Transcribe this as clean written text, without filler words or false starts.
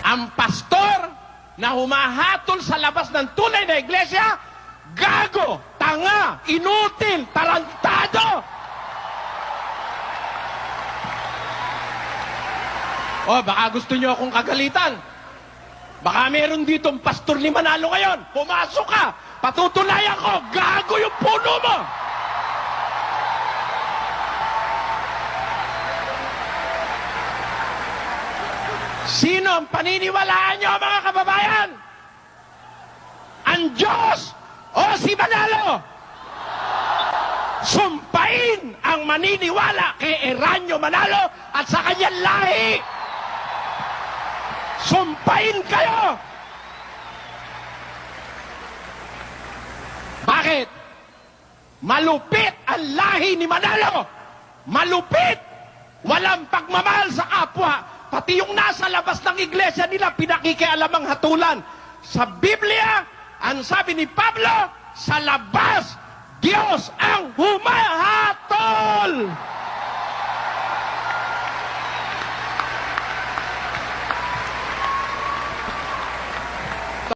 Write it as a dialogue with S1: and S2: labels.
S1: Ang pastor na humahatol sa labas ng tunay na iglesia, gago, tanga, inutil, tarantado. O, baka gusto nyo akong kagalitan. Baka meron ditong pastor ni Manalo ngayon. Pumasok ka, patutunayan ko, gago yung puno mo. Sino ang paniniwalaan nyo, mga kababayan? Ang Diyos o si Manalo? Sumpain ang maniniwala kay Eranio Manalo at sa kanyang lahi. Sumpain kayo! Bakit? Malupit ang lahi ni Manalo! Malupit! Walang pagmamahal sa kapwa! Pati yung nasa labas ng iglesia nila, pinakikialamang hatulan. Sa Biblia, ang sabi ni Pablo, sa labas, Diyos ang humahatulan.